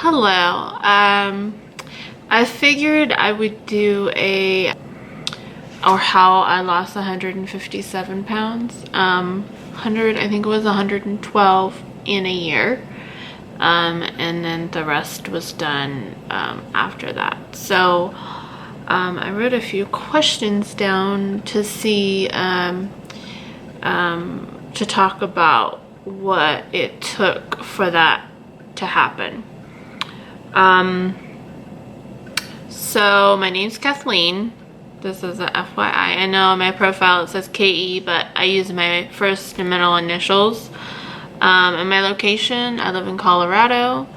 Hello. I figured I would do how I lost 157 pounds. 100, I think it was 112 in a year. And then the rest was done after that. So I wrote a few questions down to see, to talk about what it took for that to happen. So my name's Kathleen. This is a FYI. I know on my profile it says KE, but I use my first and middle initials. And my location, I live in Colorado.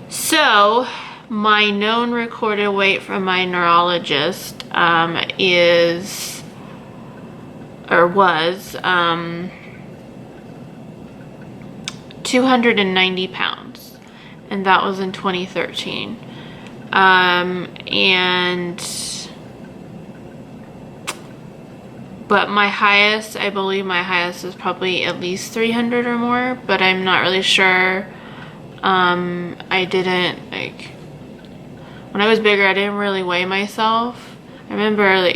So my known recorded weight from my neurologist was 290 pounds, and that was in 2013. But my highest, I believe my highest is probably at least 300 or more, but I'm not really sure. I didn't, when I was bigger, I didn't really weigh myself. I remember,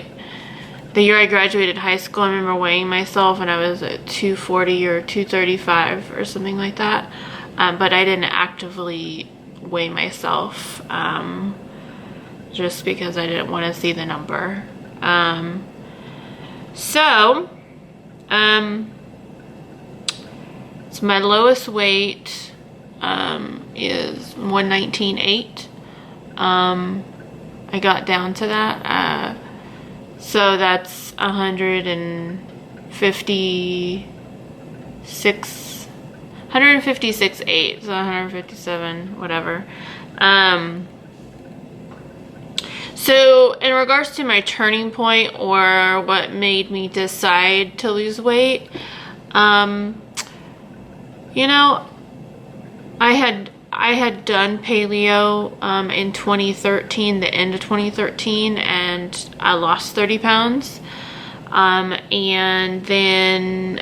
the year I graduated high school, I remember weighing myself and I was at 240 or 235 or something like that. But I didn't actively weigh myself, just because I didn't want to see the number. So my lowest weight is 119.8. I got down to that. So that's 156.8, so 157, whatever. So in regards to my turning point, or what made me decide to lose weight, I had done paleo in 2013, the end of 2013, and I lost 30 pounds. And then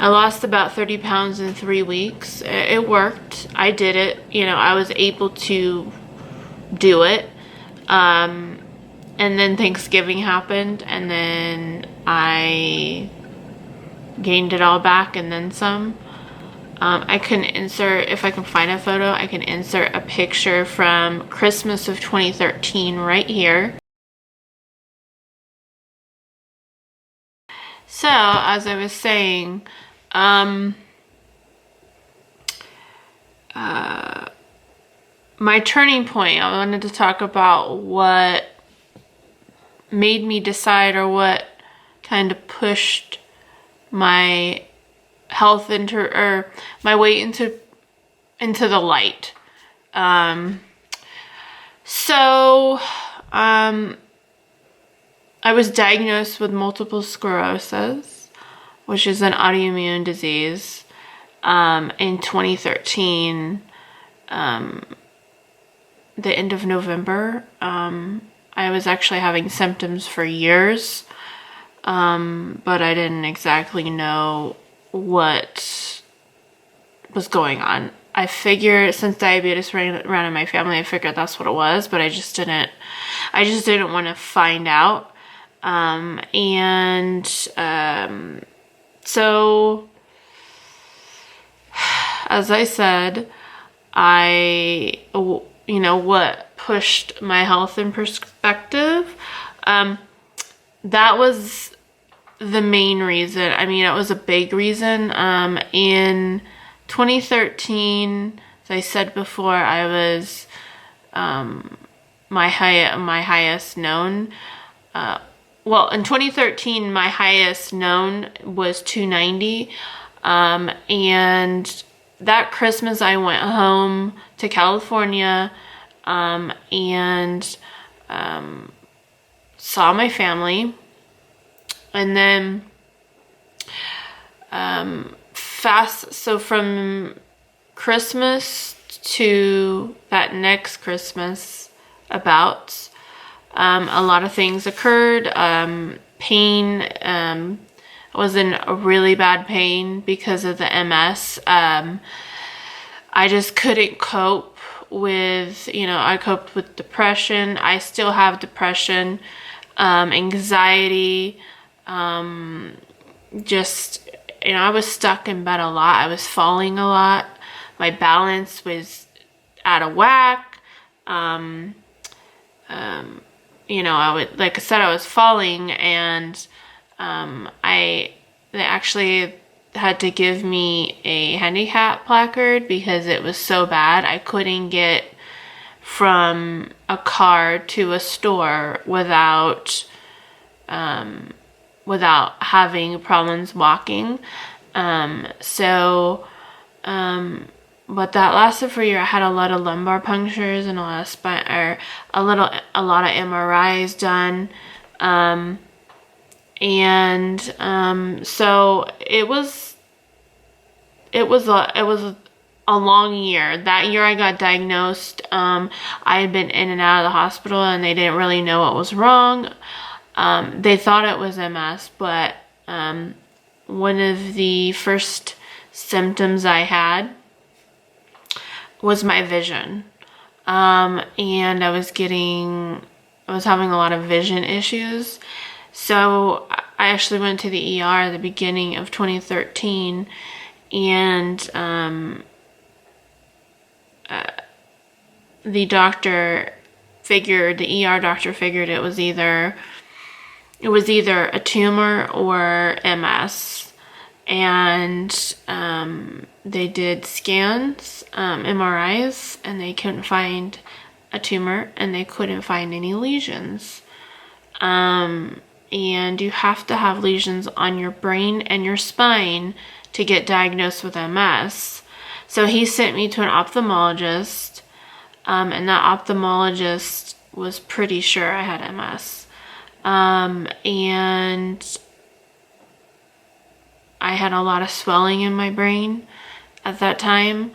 I lost about 30 pounds in 3 weeks. It worked. I did it. I was able to do it. And then Thanksgiving happened, and then I gained it all back and then some. I can insert, if I can find a photo, I can insert a picture from Christmas of 2013 right here. So, as I was saying, my turning point, I wanted to talk about what made me decide, or what kind of pushed my health or my weight into the light. I was diagnosed with multiple sclerosis, which is an autoimmune disease, in 2013, the end of November. I was actually having symptoms for years, but I didn't exactly know what was going on. I figured, since diabetes ran around in my family, I figured that's what it was, but I just didn't want to find out. So as I said, what pushed my health in perspective, that was the main reason. I mean, it was a big reason. In 2013, as I said before, I was my highest known. In 2013, my highest known was 290. And that Christmas, I went home to California and saw my family. And then so from Christmas to that next Christmas, a lot of things occurred. Pain, was in a really bad pain because of the MS. I just couldn't cope with, I coped with depression. I still have depression, anxiety, just, I was stuck in bed a lot. I was falling a lot. My balance was out of whack. I would, like I said, I was falling, and they actually had to give me a handicap placard because it was so bad. I couldn't get from a car to a store without having problems walking. But that lasted for a year. I had a lot of lumbar punctures and a lot of a lot of MRIs done. So it was a long year. That year I got diagnosed. I had been in and out of the hospital, and they didn't really know what was wrong. They thought it was MS, but one of the first symptoms I had was my vision. And I was having a lot of vision issues. So I actually went to the ER at the beginning of 2013, and the ER doctor figured it was either a tumor or MS. And they did scans, MRIs, and they couldn't find a tumor, and they couldn't find any lesions. And you have to have lesions on your brain and your spine to get diagnosed with MS. So he sent me to an ophthalmologist, and that ophthalmologist was pretty sure I had MS. And I had a lot of swelling in my brain at that time,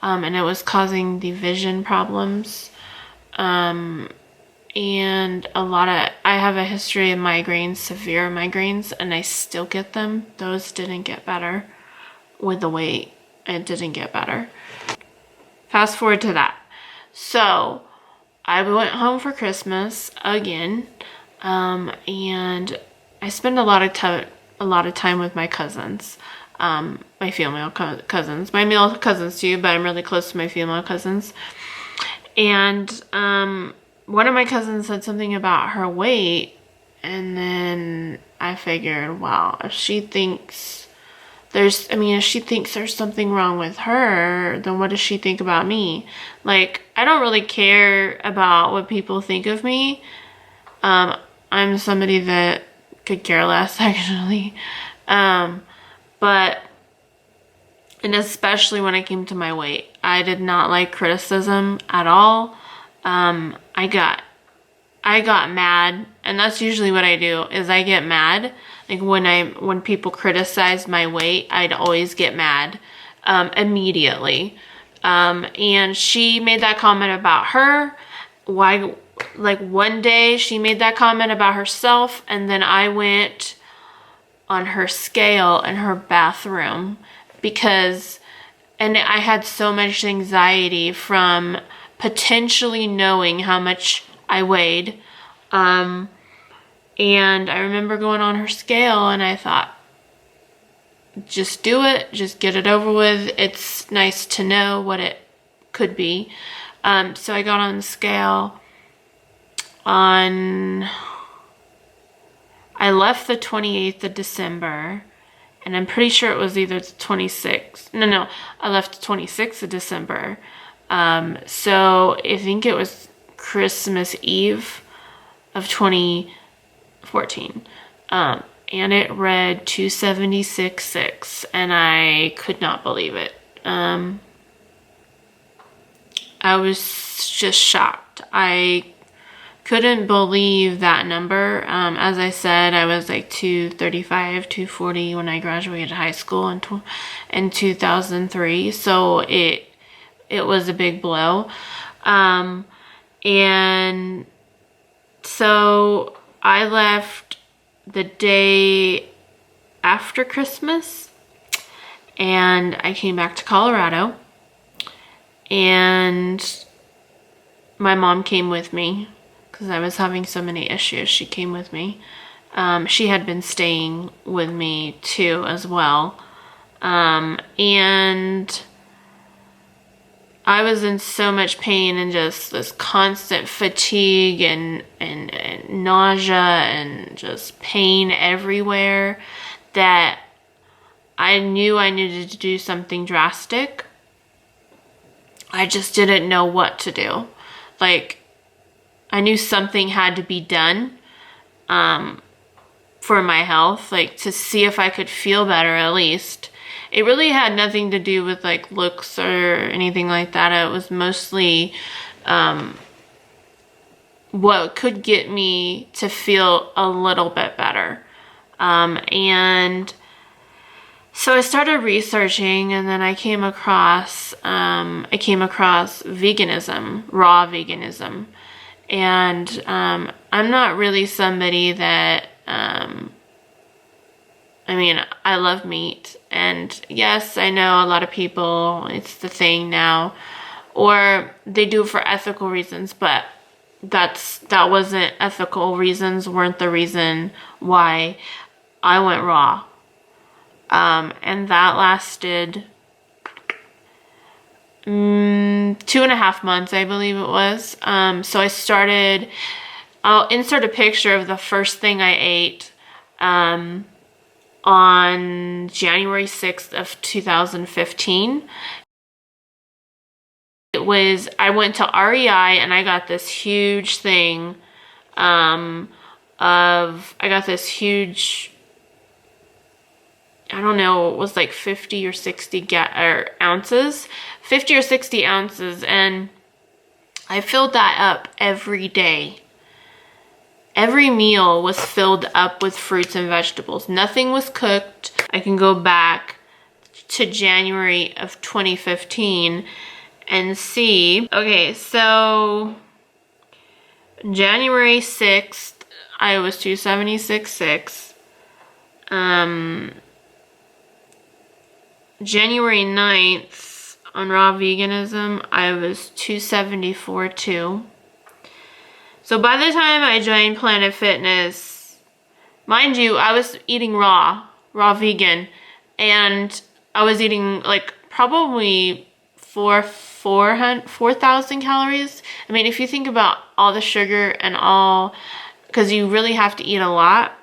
and it was causing the vision problems. And I have a history of migraines, severe migraines, and I still get them. Those didn't get better with the weight. It didn't get better. Fast forward to that. So I went home for Christmas again, and I spent a lot of time with my cousins, my female cousins, my male cousins too, but I'm really close to my female cousins. And one of my cousins said something about her weight, and then I figured, wow, if she thinks there's something wrong with her, then what does she think about me? Like, I don't really care about what people think of me. I'm somebody that could care less, actually. And especially when it came to my weight, I did not like criticism at all. I got mad, and that's usually what I do, is I get mad. Like when people criticize my weight, I'd always get mad, immediately. And she made that comment about her. One day she made that comment about herself, and then I went on her scale in her bathroom and I had so much anxiety from potentially knowing how much I weighed. And I remember going on her scale, and I thought, just do it, just get it over with. It's nice to know what it could be. So I got on the scale I left the 28th of December, and I'm pretty sure it was either the 26th. No, I left the 26th of December. So I think it was Christmas Eve of 2014. And it read 276.6, and I could not believe it. I was just shocked. I couldn't believe that number. As I said, I was like 235, 240 when I graduated high school in 2003. So it was a big blow. And so I left the day after Christmas, and I came back to Colorado, and my mom came with me because I was having so many issues. She came with me. She had been staying with me too as well. And I was in so much pain and just this constant fatigue and nausea and just pain everywhere that I knew I needed to do something drastic. I just didn't know what to do. Like, I knew something had to be done for my health, like to see if I could feel better at least. It really had nothing to do with like looks or anything like that. It was mostly what could get me to feel a little bit better. And so I started researching, and then I came across veganism, raw veganism. And I'm not really somebody that, I mean, I love meat. And yes, I know a lot of people, it's the thing now, or they do it for ethical reasons, but that wasn't ethical reasons, weren't the reason why I went raw. And that lasted 2.5 months, I believe it was. So I'll insert a picture of the first thing I ate on January 6th of 2015. I went to REI and I got this huge thing I got this huge, I don't know, it was like 50 or 60 ounces, 50 or 60 ounces, and I filled that up every day. Every meal was filled up with fruits and vegetables. Nothing was cooked. I can go back to January of 2015 and see. Okay, so January 6th, I was 276.6. January 9th, on raw veganism, I was 274.2. So by the time I joined Planet Fitness, mind you, I was eating raw vegan, and I was eating like probably 4,000 calories. I mean, if you think about all the sugar and all, because you really have to eat a lot.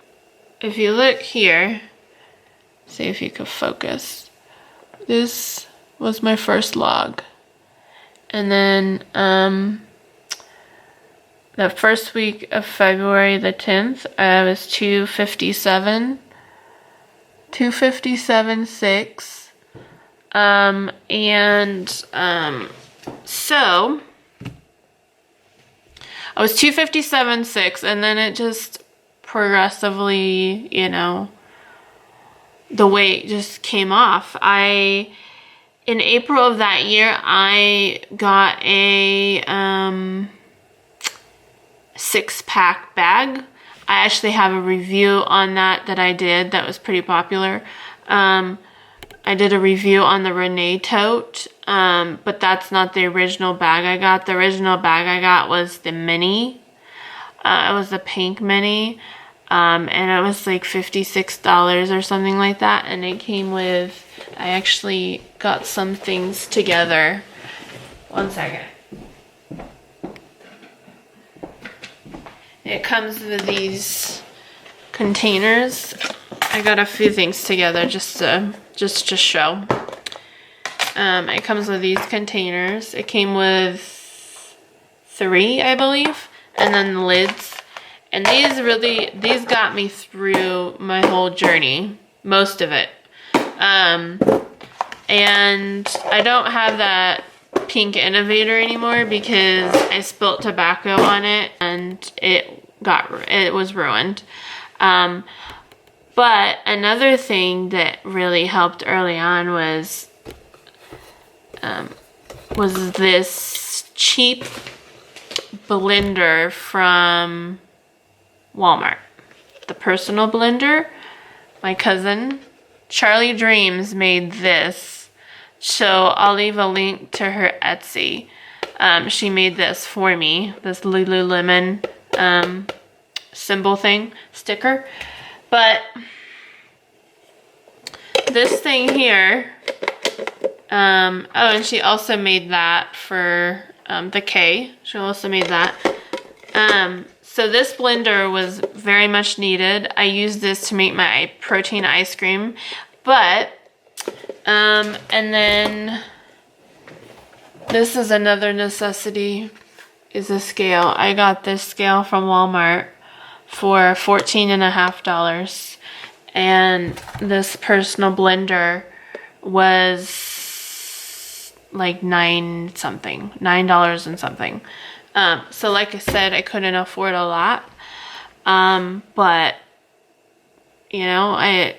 If you look here, see if you could focus. This was my first log. And then the first week of February the 10th, I was 257.6. So I was 257.6, and then it just progressively, you know, the weight just came off. In April of that year, I got a 6-pack bag. I actually have a review on that I did that was pretty popular. I did a review on the Renee tote, but that's not the original bag I got. The original bag I got was the mini. It was the pink mini, and it was like $56 or something like that. And it came with, I actually got some things together. One second. It comes with these containers. I got a few things together just to show. It comes with these containers. It came with 3, I believe, and then the lids. And these got me through my whole journey, most of it. And I don't have that pink innovator anymore because I spilt tobacco on it and it was ruined. But another thing that really helped early on was this cheap blender from Walmart. The personal blender. my cousin, Charlie Dreams, made this. So I'll leave a link to her Etsy. She made this for me, this Lululemon symbol thing, sticker. But this thing here, oh, and she also made that for the K. She also made that. So this blender was very much needed. I used this to make my protein ice cream, but, and then this is another necessity, is a scale. I got this scale from Walmart for $14.50, and this personal blender was like $9 and something. So like I said, I couldn't afford a lot, but you know, I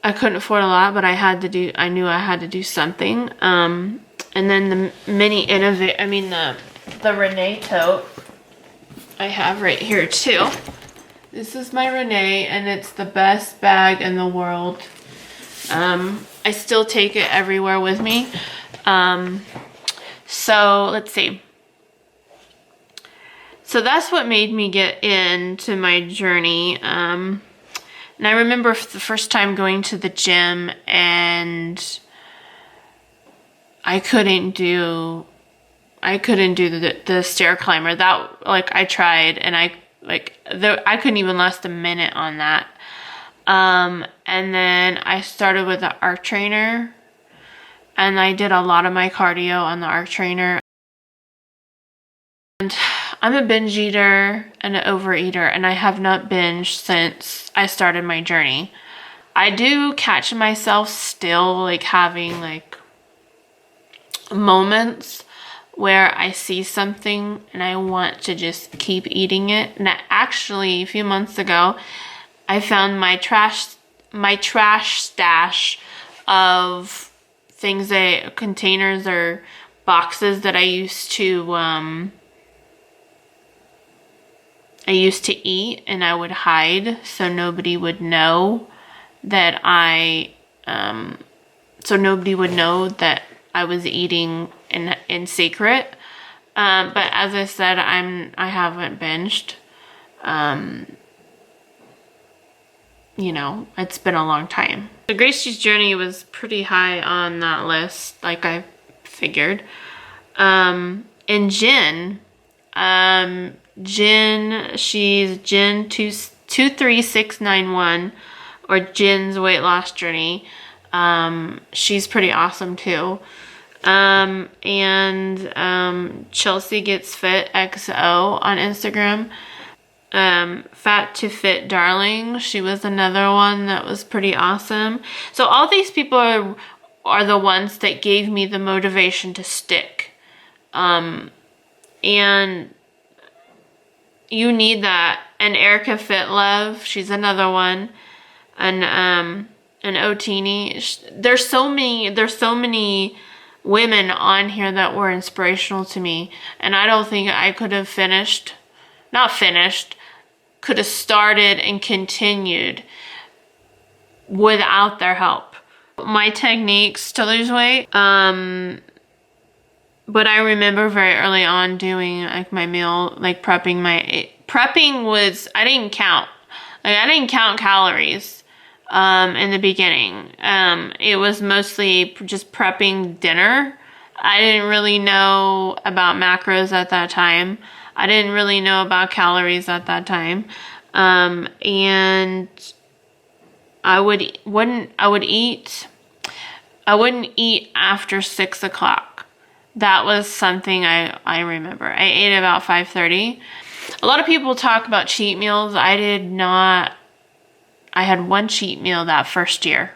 couldn't afford a lot, but I knew I had to do something. And then the mini the Renee tote I have right here too. This is my Renee, and it's the best bag in the world. I still take it everywhere with me. So let's see. So that's what made me get into my journey. And I remember the first time going to the gym, and I couldn't do the stair climber. That, like, I tried, and I couldn't even last a minute on that. And then I started with the arc trainer, and I did a lot of my cardio on the arc trainer. And I'm a binge eater and an overeater, and I have not binged since I started my journey. I do catch myself still, like, having, like, moments where I see something and I want to just keep eating it. And actually, a few months ago, I found my trash stash of things, containers or boxes that I used to eat, and I would hide so nobody would know that I was eating in secret. But as I said, I haven't binged. You know, it's been a long time. So Gracie's journey was pretty high on that list, like I figured. And Jen, she's Jen 23691, or Jen's weight loss journey. She's pretty awesome too. Chelsea Gets Fit XO on Instagram. Fat to Fit Darling, she was another one that was pretty awesome. So all these people are the ones that gave me the motivation to stick. And you need that. And Erica Fit Love, she's another one. And Otini. There's so many women on here that were inspirational to me, and I don't think I could have could have started and continued without their help. My techniques to lose weight, but I remember very early on doing like my meal, like prepping was, I didn't count calories in the beginning. It was mostly just prepping dinner. I didn't really know about macros at that time. I didn't really know about calories at that time. And I wouldn't eat after 6 o'clock. That was something I remember. I ate about 5:30. A lot of people talk about cheat meals. I did not. I had one cheat meal that first year.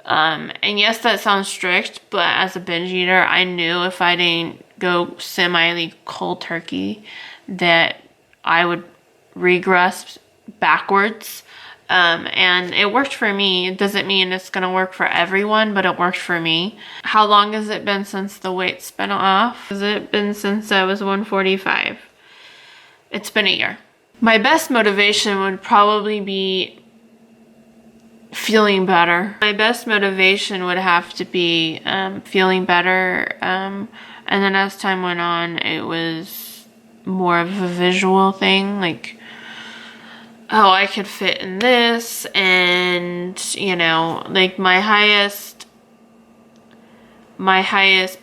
And yes, that sounds strict, but as a binge eater, I knew if I didn't go cold turkey that I would regress backwards. And it worked for me. It doesn't mean it's going to work for everyone, but it worked for me. How long has it been since the weight's been off? Has it been since I was 145? It's been a year. My best motivation would probably be feeling better. My best motivation would have to be feeling better. And then as time went on, it was more of a visual thing. Like, oh, I could fit in this. And, you know, like my highest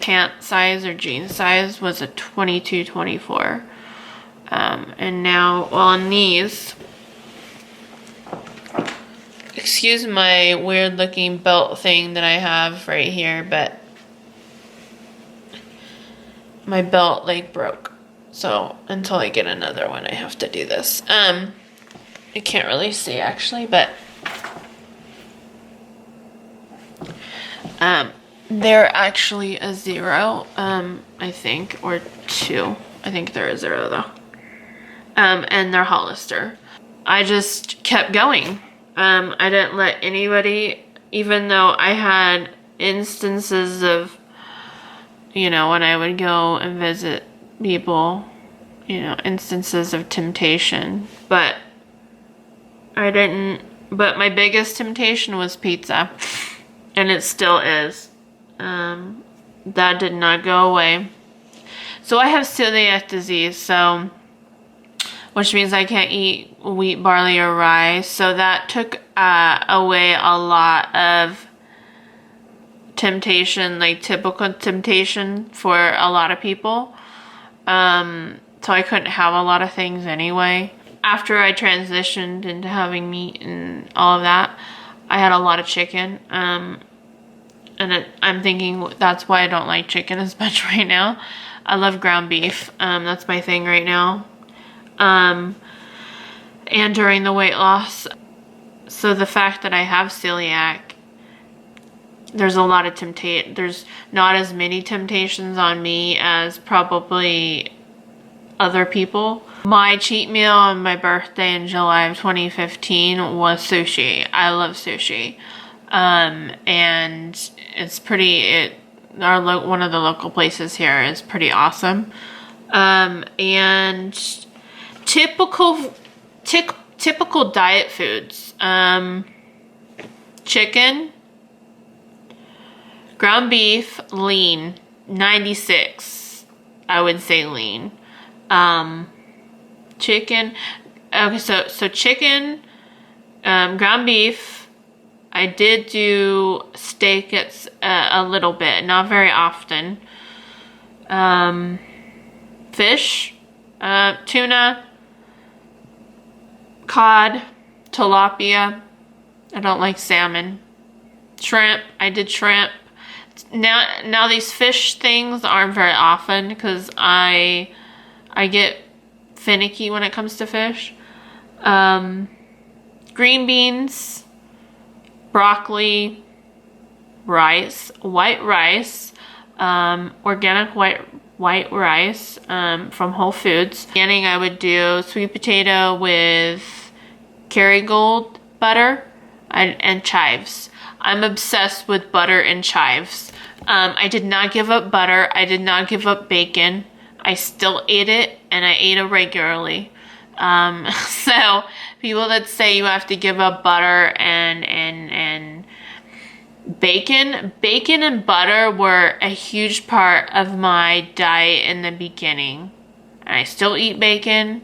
pant size or jean size was a 22, 24. And now, well, on these, excuse my weird looking belt thing that I have right here, but my belt like broke. So until I get another one, I have to do this. I can't really see actually, but they're actually a 0, I think, or 2. I think they're a 0 though. And they're Hollister. I just kept going. I didn't let anybody, even though I had instances of, you know, when I would go and visit people, you know, instances of temptation, but my biggest temptation was pizza, and it still is. That did not go away. So I have celiac disease, which means I can't eat wheat, barley, or rye. So that took away a lot of temptation, like typical temptation for a lot of people. So I couldn't have a lot of things anyway. After I transitioned into having meat and all of that, I had a lot of chicken. I'm thinking that's why I don't like chicken as much right now. I love ground beef. That's my thing right now. And during the weight loss. So the fact that I have celiac, there's a lot of there's not as many temptations on me as probably other people. My cheat meal on my birthday in July of 2015 was sushi. I love sushi. And it's one of the local places here is pretty awesome. And typical diet foods. Chicken, ground beef, lean, 96. I would say lean. Chicken. Okay, so chicken, ground beef. I did do steak a little bit, not very often. Fish, tuna, cod, tilapia. I don't like salmon. Shrimp, I did shrimp. Now these fish things aren't very often because I get finicky when it comes to fish. Green beans, broccoli, rice, white rice, organic white rice from Whole Foods. Beginning, I would do sweet potato with Kerrygold butter and chives. I'm obsessed with butter and chives. I did not give up butter. I did not give up bacon. I still ate it, and I ate it regularly. So people that say you have to give up butter and bacon and butter were a huge part of my diet in the beginning. And I still eat bacon,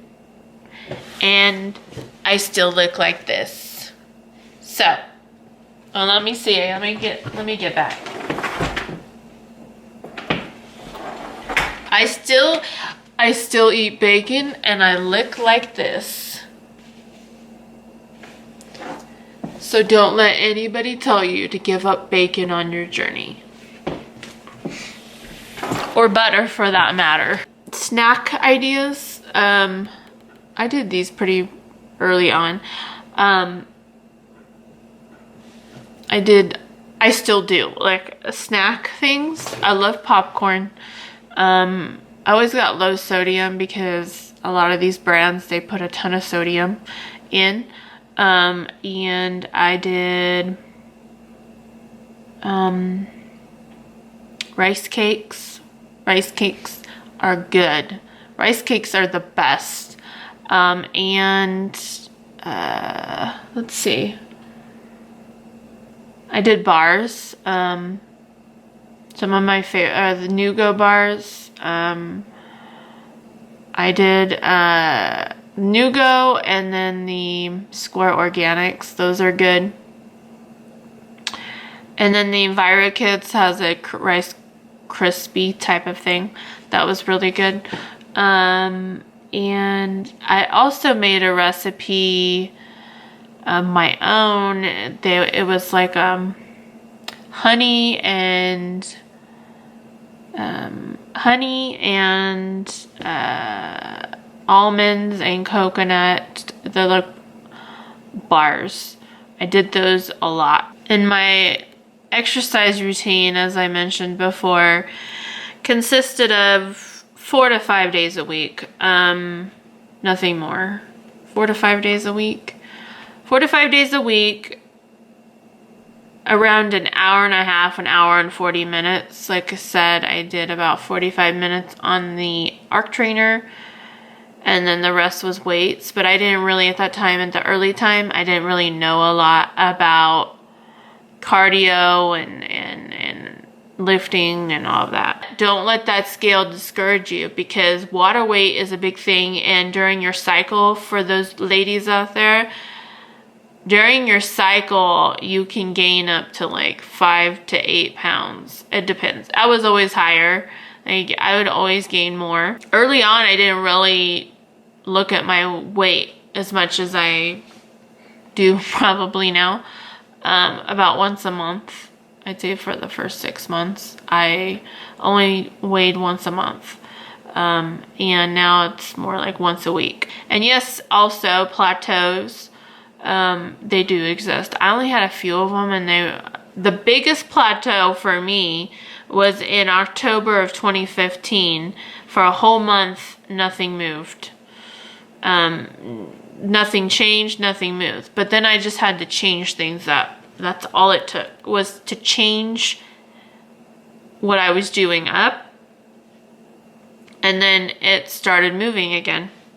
and I still look like this. So, let me see. Let me get back. I still eat bacon, and I look like this. So don't let anybody tell you to give up bacon on your journey. Or butter, for that matter. Snack ideas. I did these pretty early on. I still do, like, snack things. I love popcorn. I always got low sodium because a lot of these brands, they put a ton of sodium in. And I did rice cakes. Rice cakes are good. Rice cakes are the best. And let's see. I did bars. Some of my favorite are the Nugo bars. I did Nugo and then the Square Organics. Those are good. And then the EnviroKids has a Rice Krispie type of thing. That was really good. And I also made a recipe of my own. It was like honey and almonds and coconut, the like bars. I did those a lot. In my exercise routine, as I mentioned before, consisted of 4 to 5 days a week. Nothing more. 4 to 5 days a week. 4 to 5 days a week. Around an hour and a half, an hour and 40 minutes. Like I said, I did about 45 minutes on the arc trainer, and then the rest was weights. But I didn't really, at that time, at the early time, I didn't really know a lot about cardio and lifting and all of that. Don't let that scale discourage you, because water weight is a big thing. And during your cycle, for those ladies out there, during your cycle, you can gain up to like 5 to 8 pounds. It depends. I was always higher. I would always gain more. Early on, I didn't really look at my weight as much as I do probably now. About once a month. I'd say for the first 6 months, I only weighed once a month. And now it's more like once a week. And yes, also plateaus. They do exist. I only had a few of them, and the biggest plateau for me was in October of 2015. For a whole month, nothing moved. Nothing changed, nothing moved. But then I just had to change things up. That's all it took, was to change what I was doing up. And then it started moving again.